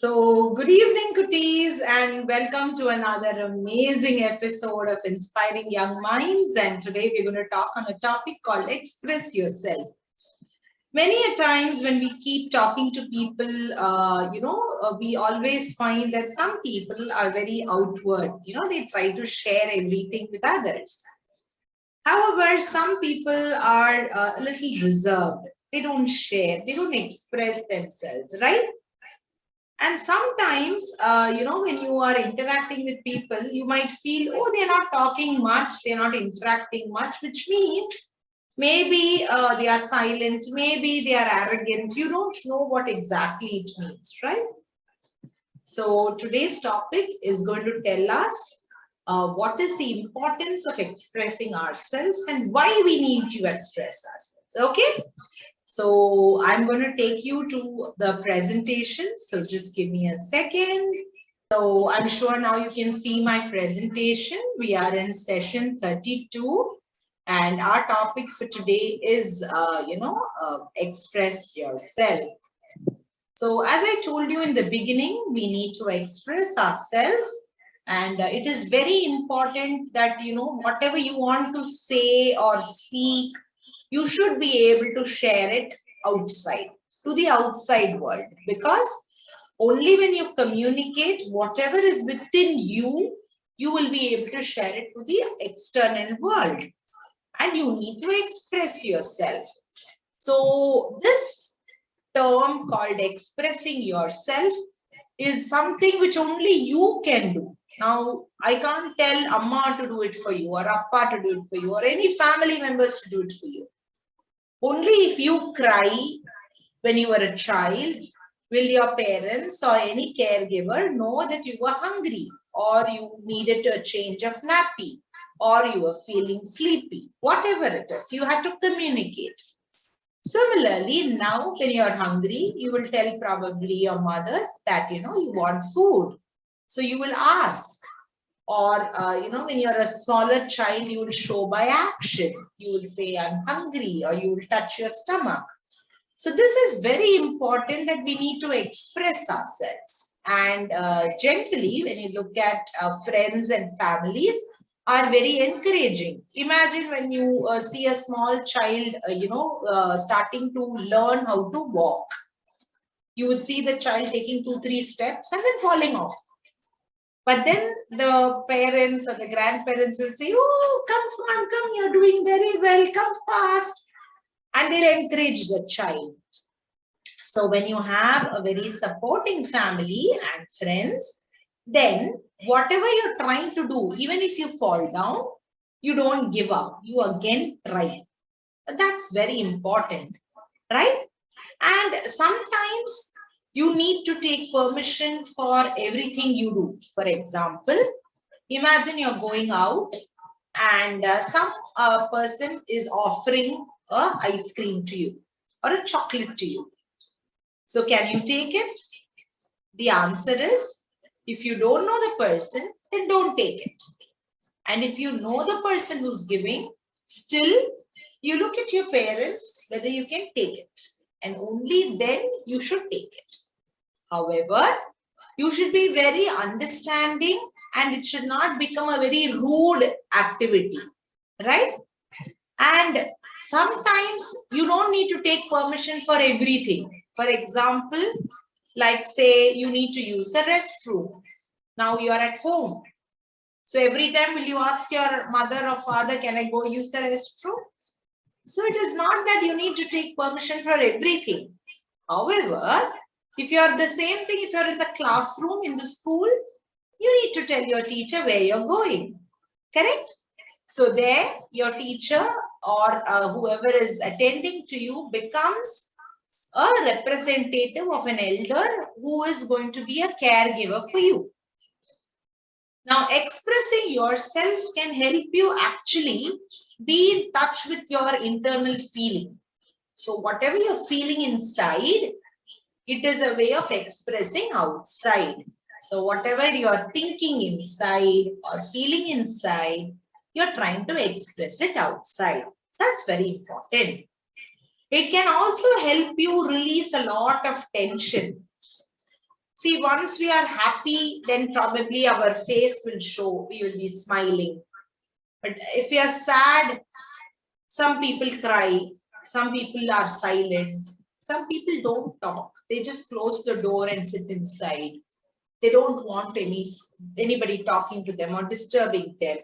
Good evening, cuties, and welcome to another amazing episode of Inspiring Young Minds. And today we're going to talk on a topic called Express Yourself. Many a times when we keep talking to people, we always find that some people are very outward. They try to share everything with others. However, some people are a little reserved. They don't share, they don't express themselves, right? And sometimes, when you are interacting with people, you might feel, oh, they're not talking much, they're not interacting much, which means maybe they are silent, maybe they are arrogant. You don't know what exactly it means, right? So today's topic is going to tell us what is the importance of expressing ourselves and why we need to express ourselves. Okay. So I'm going to take you to the presentation. So just give me a second. So I'm sure now you can see my presentation. We are in session 32 and our topic for today is, express yourself. So as I told you in the beginning, we need to express ourselves. And it is very important that, whatever you want to say or speak, you should be able to share it outside, to the outside world, because only when you communicate whatever is within you, you will be able to share it to the external world. And you need to express yourself. So this term called expressing yourself is something which only you can do. Now, I can't tell Amma to do it for you or Appa to do it for you or any family members to do it for you. Only if you cry when you were a child, will your parents or any caregiver know that you were hungry or you needed a change of nappy or you were feeling sleepy. Whatever it is, you have to communicate. Similarly, now when you're hungry, you will tell probably your mothers that, you want food. So you will ask. Or, when you're a smaller child, you will show by action. You will say, I'm hungry, or you will touch your stomach. So this is very important that we need to express ourselves. And generally, when you look at friends and families, are very encouraging. Imagine when you see a small child, starting to learn how to walk. You would see the child taking 2-3 steps and then falling off. But then the parents or the grandparents will say, oh, come, you're doing very well, come fast. And they'll encourage the child. So when you have a very supporting family and friends, then whatever you're trying to do, even if you fall down, you don't give up. You again try. That's very important, right? And sometimes you need to take permission for everything you do. For example, imagine you're going out and some person is offering a ice cream to you or a chocolate to you. So can you take it? The answer is, if you don't know the person, then don't take it. And if you know the person who's giving, still you look at your parents whether you can take it. And only then you should take it. However, you should be very understanding and it should not become a very rude activity, right? And sometimes you don't need to take permission for everything. For example, like say you need to use the restroom. Now you are at home. So every time will you ask your mother or father, can I go use the restroom? So it is not that you need to take permission for everything. However, if you are the same thing, if you're in the classroom, in the school, you need to tell your teacher where you're going. Correct? So there, your teacher or whoever is attending to you becomes a representative of an elder who is going to be a caregiver for you. Now, expressing yourself can help you actually be in touch with your internal feeling. So whatever you're feeling inside, it is a way of expressing outside. So whatever you're thinking inside or feeling inside, you're trying to express it outside. That's very important. It can also help you release a lot of tension. See, once we are happy, then probably our face will show, we will be smiling. But if we are sad, some people cry, some people are silent, some people don't talk. They just close the door and sit inside. They don't want anybody talking to them or disturbing them.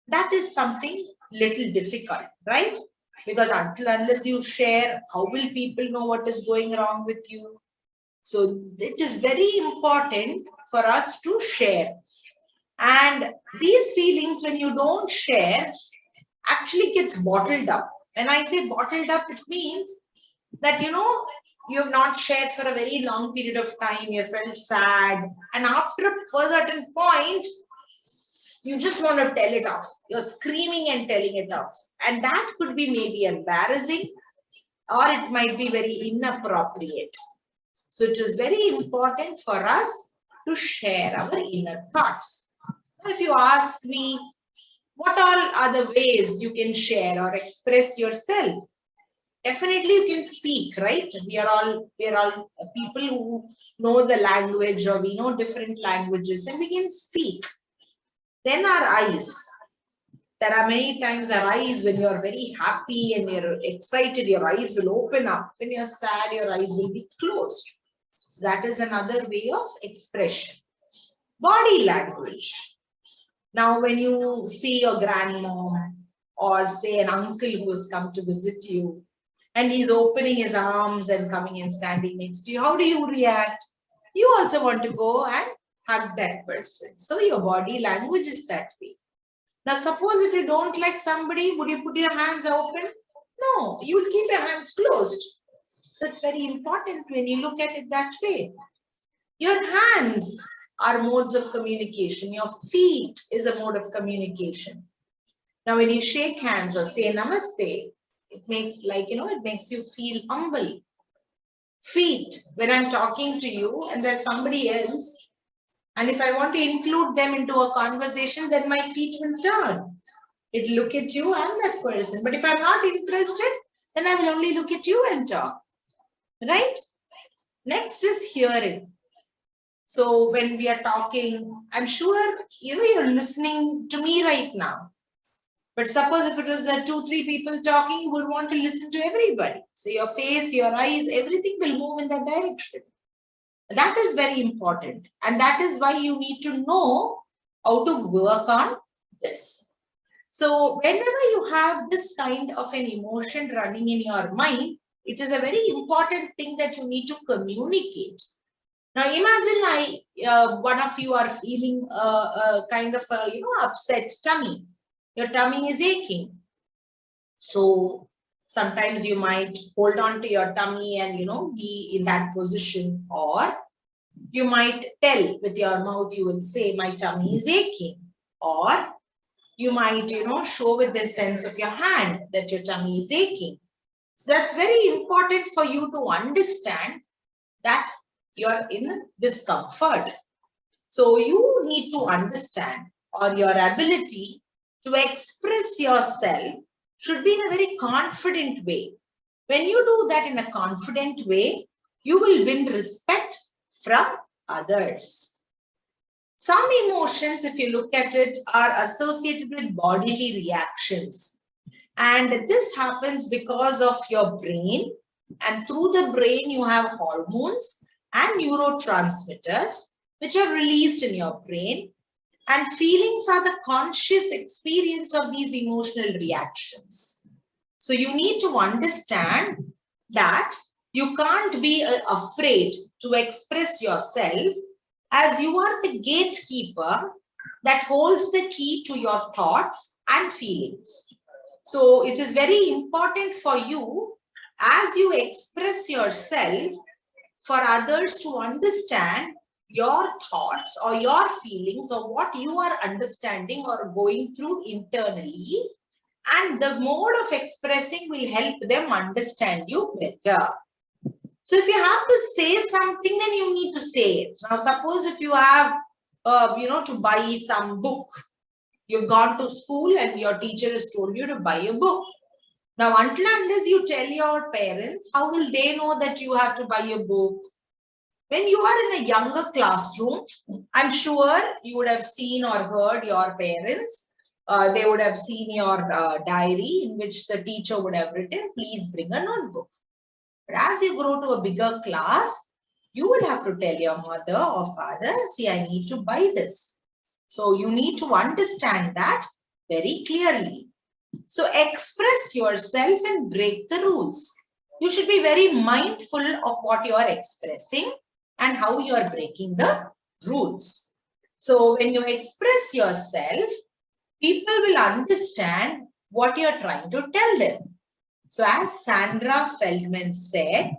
That is something little difficult, right? Because unless you share, how will people know what is going wrong with you? So it is very important for us to share. And these feelings, when you don't share, actually gets bottled up. When I say bottled up, it means that, you have not shared for a very long period of time, you felt sad, and after a certain point, you just want to tell it off. You're screaming and telling it off. And that could be maybe embarrassing, or it might be very inappropriate. So it is very important for us to share our inner thoughts. If you ask me, what all are the ways you can share or express yourself? Definitely you can speak, right? We are all people who know the language, or we know different languages, and we can speak. Then our eyes. There are many times our eyes, when you're very happy and you're excited, your eyes will open up. When you're sad, your eyes will be closed. So that is another way of expression. Body language. Now, when you see your grandmom or say an uncle who has come to visit you, and he's opening his arms and coming and standing next to you, how do you react? You also want to go and hug that person. So your body language is that way. Now, suppose if you don't like somebody, would you put your hands open? No, you will keep your hands closed. So it's very important when you look at it that way. Your hands are modes of communication. Your feet is a mode of communication. Now, when you shake hands or say namaste, it makes it makes you feel humble. Feet, when I'm talking to you and there's somebody else, and if I want to include them into a conversation, then my feet will turn. It'll look at you and that person. But if I'm not interested, then I will only look at you and talk. Right? Next is hearing. So when we are talking, I'm sure you're listening to me right now. But suppose if it was the 2-3 people talking, you would want to listen to everybody. So your face, your eyes, everything will move in that direction. That is very important. And that is why you need to know how to work on this. So whenever you have this kind of an emotion running in your mind, it is a very important thing that you need to communicate. Now imagine one of you are feeling a kind of upset tummy. Your tummy is aching. So sometimes you might hold on to your tummy and be in that position, or you might tell with your mouth, you will say, my tummy is aching, or you might show with the sense of your hand that your tummy is aching. So that's very important for you to understand that you're in discomfort. So you need to understand, or your ability to express yourself should be in a very confident way. When you do that in a confident way, you will win respect from others. Some emotions, if you look at it, are associated with bodily reactions. And this happens because of your brain. And through the brain, you have hormones and neurotransmitters, which are released in your brain. And feelings are the conscious experience of these emotional reactions. So you need to understand that you can't be afraid to express yourself, as you are the gatekeeper that holds the key to your thoughts and feelings. So it is very important for you, as you express yourself, for others to understand your thoughts or your feelings, or what you are understanding or going through internally, and the mode of expressing will help them understand you better. So if you have to say something, then you need to say it. Now suppose if you have to buy some book, you've gone to school and your teacher has told you to buy a book. Now until unless you tell your parents, how will they know that you have to buy a book? When you are in a younger classroom, I'm sure you would have seen or heard your parents. They would have seen your diary in which the teacher would have written, please bring a notebook. But as you grow to a bigger class, you will have to tell your mother or father, see, I need to buy this. So you need to understand that very clearly. So express yourself and break the rules. You should be very mindful of what you are expressing and how you are breaking the rules. So when you express yourself, people will understand what you're trying to tell them. So as Sandra Feldman said,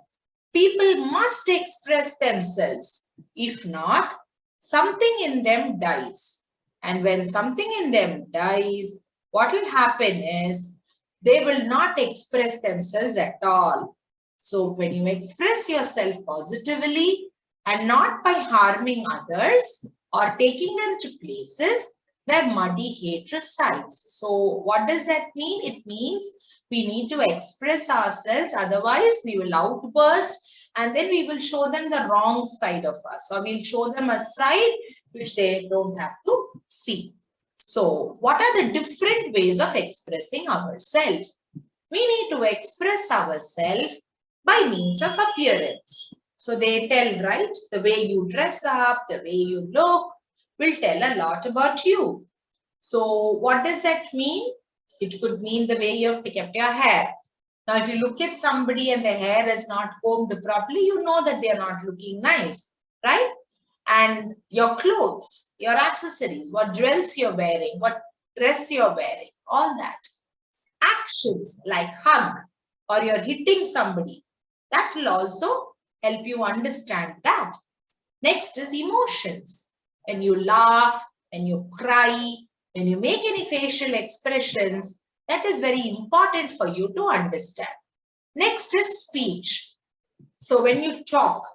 people must express themselves. If not, something in them dies. And when something in them dies, what will happen is they will not express themselves at all. So when you express yourself positively and not by harming others or taking them to places where muddy hate resides. So what does that mean? It means we need to express ourselves, otherwise we will outburst and then we will show them the wrong side of us, or we'll show them a side which they don't have to see. So what are the different ways of expressing ourselves? We need to express ourselves by means of appearance. So they tell, right, the way you dress up, the way you look will tell a lot about you. So what does that mean? It could mean the way you have kept your hair. Now, if you look at somebody and their hair is not combed properly, you know that they are not looking nice, right? And your clothes, your accessories, what jewels you're wearing, what dress you're wearing, all that. Actions like hug or you're hitting somebody, that will also help you understand that. Next is emotions. When you laugh, when you cry, when you make any facial expressions, that is very important for you to understand. Next is speech. So when you talk,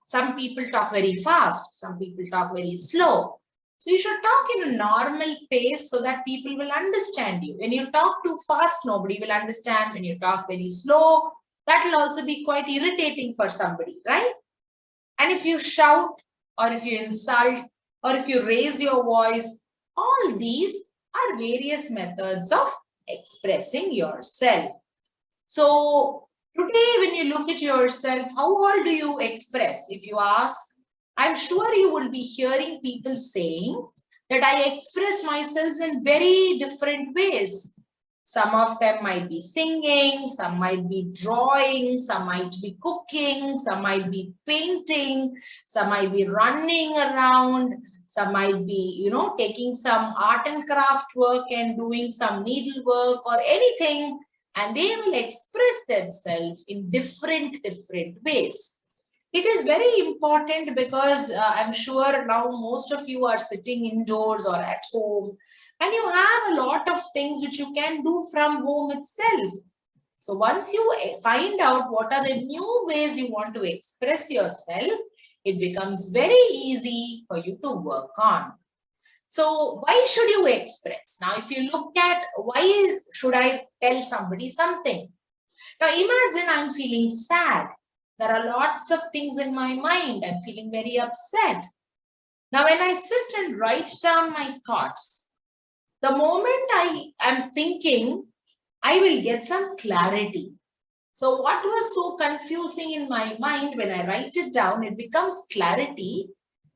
some people talk very fast, some people talk very slow. So you should talk in a normal pace so that people will understand you. When you talk too fast, nobody will understand. When you talk very slow, that will also be quite irritating for somebody, right? And if you shout or if you insult or if you raise your voice, all these are various methods of expressing yourself. So today when you look at yourself, how all do you express? If you ask, I'm sure you will be hearing people saying that I express myself in very different ways. Some of them might be singing, some might be drawing, some might be cooking, some might be painting, some might be running around, some might be, taking some art and craft work and doing some needlework or anything, and they will express themselves in different ways. It is very important because I'm sure now most of you are sitting indoors or at home, and you have a lot of things which you can do from home itself. So once you find out what are the new ways you want to express yourself, it becomes very easy for you to work on. So why should you express? Now, if you look at why should I tell somebody something? Now, imagine I'm feeling sad. There are lots of things in my mind. I'm feeling very upset. Now, when I sit and write down my thoughts, the moment I am thinking, I will get some clarity. So what was so confusing in my mind, when I write it down, it becomes clarity.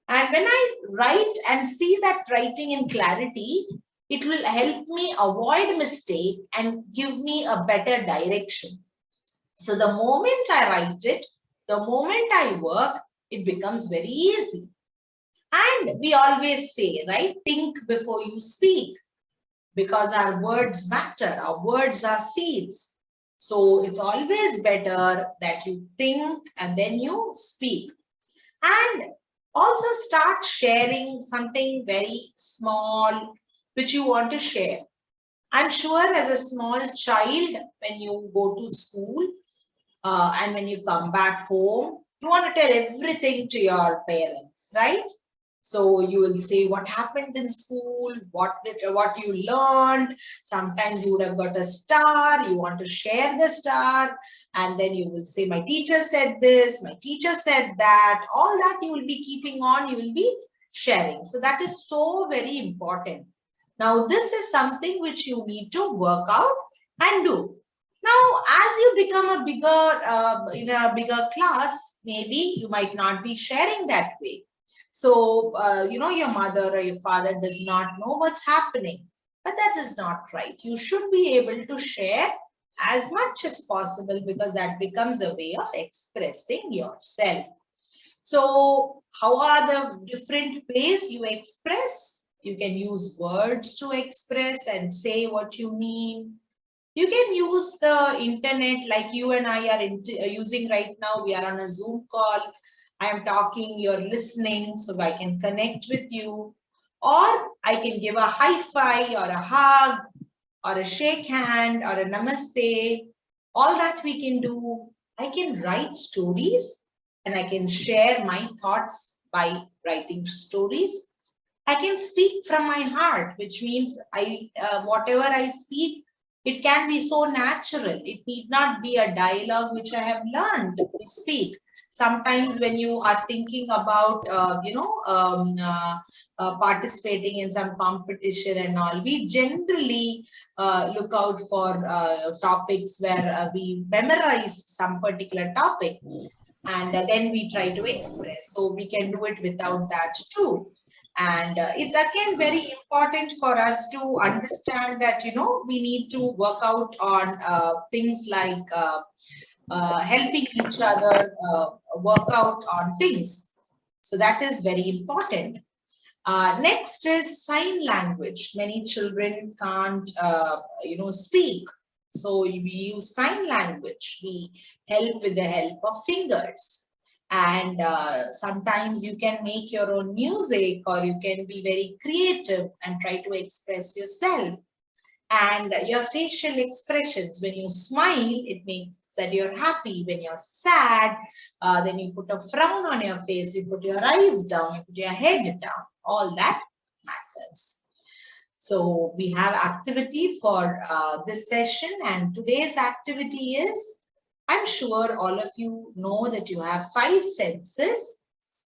And when I write and see that writing in clarity, it will help me avoid mistake and give me a better direction. So the moment I write it, the moment I work, it becomes very easy. And we always say, right, think before you speak, because our words matter. Our words are seeds. So it's always better that you think and then you speak. And also start sharing something very small which you want to share. I'm sure as a small child, when you go to school and when you come back home, you want to tell everything to your parents, right? So you will say what happened in school, what you learned. Sometimes you would have got a star, you want to share the star. And then you will say, my teacher said this, my teacher said that. All that you will be keeping on, you will be sharing. So that is so very important. Now, this is something which you need to work out and do. Now, as you become a in a bigger class, maybe you might not be sharing that way. So, your mother or your father does not know what's happening, but that is not right. You should be able to share as much as possible, because that becomes a way of expressing yourself. So how are the different ways you express? You can use words to express and say what you mean. You can use the internet like you and I are using right now. We are on a Zoom call. I am talking, you're listening, so I can connect with you. Or I can give a high five or a hug or a shake hand or a namaste. All that we can do. I can write stories and I can share my thoughts by writing stories. I can speak from my heart, which means whatever I speak, it can be so natural. It need not be a dialogue which I have learned to speak. Sometimes when you are thinking about, participating in some competition and all, we generally look out for topics where we memorize some particular topic, and then we try to express. So we can do it without that too. And it's again very important for us to understand that, we need to work out on things like helping each other work out on things. So that is very important. Next is sign language. Many children can't, speak. So we use sign language. We help with the help of fingers. And sometimes you can make your own music, or you can be very creative and try to express yourself. And your facial expressions, when you smile, it means that you're happy. When you're sad, then you put a frown on your face, you put your eyes down, you put your head down. All that matters. So we have activity for this session, and today's activity is, I'm sure all of you know that you have 5 senses.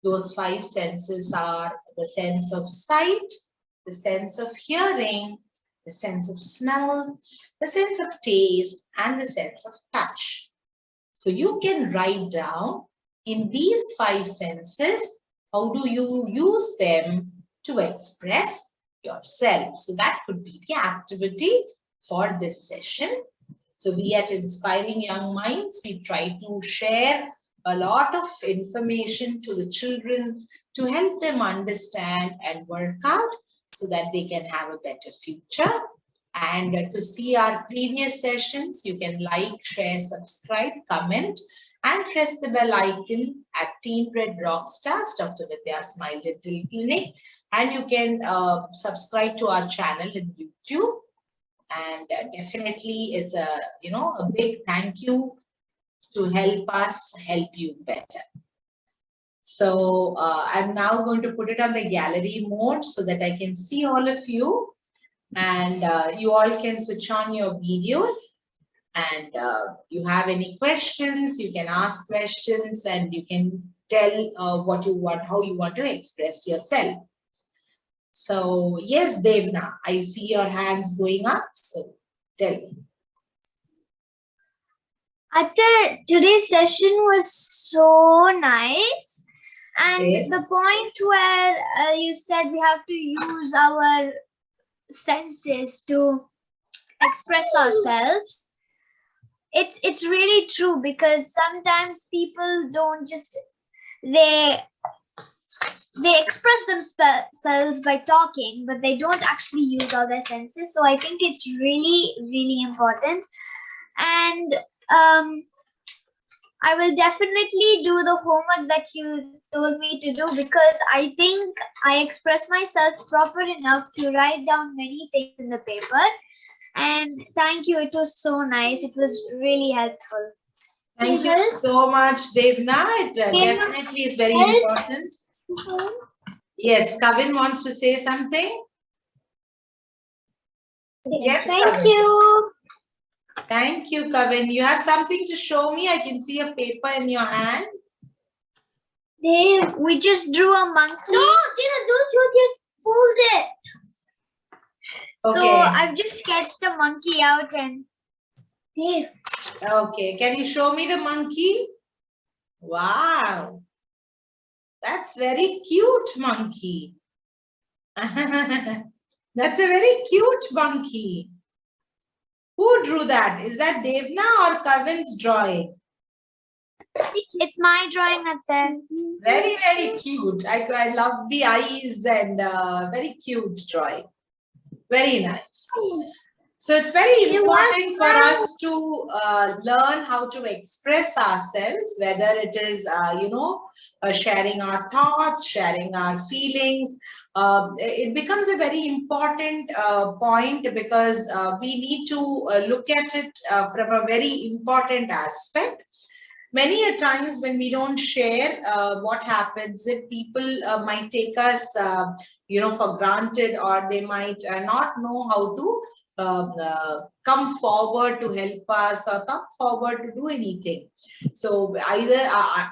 Those 5 senses are the sense of sight, the sense of hearing, the sense of smell, the sense of taste, and the sense of touch. So you can write down in these 5 senses, how do you use them to express yourself? So that could be the activity for this session. So we at Inspiring Young Minds, we try to share a lot of information to the children to help them understand and work out so that they can have a better future. And to see our previous sessions, you can like, share, subscribe, comment, and press the bell icon at Team Red Rockstars, Dr. Vidyaa Smile Dental Clinic. And you can subscribe to our channel in YouTube. And definitely it's a big thank you to help us help you better. So I'm now going to put it on the gallery mode so that I can see all of you, and you all can switch on your videos, and you have any questions, you can ask questions, and you can tell what you want, how you want to express yourself. So yes, Devna, I see your hands going up. So tell me. Today's session was so nice. And Okay. the point where you said we have to use our senses to express ourselves, it's really true, because sometimes people don't just, they express themselves by talking, but they don't actually use all their senses. So I think it's really, really important. And I will definitely do the homework that you told me to do, because I think I expressed myself proper enough to write down many things in the paper. And thank you. It was so nice. It was really helpful. Thank you so much, Devna. It definitely is very important. Yes, Kavin wants to say something. Yes, thank you. Thank you, Kavin. You have something to show me? I can see a paper in your hand. Dave, we just drew a monkey. No, Dave, don't show it. Fold it. So Okay. I've just sketched a monkey out and Dave. Okay, can you show me the monkey? Wow. That's very cute monkey. That's a very cute monkey. Who drew that? Is that Devna or Kavin's drawing? It's my drawing at there. Very, very cute. I love the eyes and very cute drawing. Very nice. So it's very important for us to learn how to express ourselves, whether it is, sharing our thoughts, sharing our feelings. It becomes a very important point because we need to look at it from a very important aspect. Many a times when we don't share, what happens is people might take us, for granted, or they might not know how to come forward to help us or come forward to do anything. So either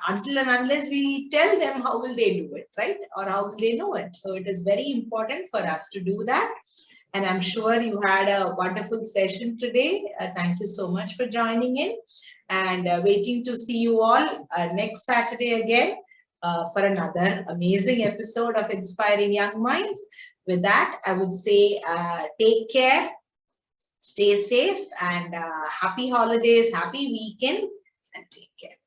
until and unless we tell them, how will they do it, right? Or how will they know it? So it is very important for us to do that. And I'm sure you had a wonderful session today. Thank you so much for joining in, and waiting to see you all next Saturday again for another amazing episode of Inspiring Young Minds. With that, I would say take care, stay safe, and happy holidays, happy weekend, and take care.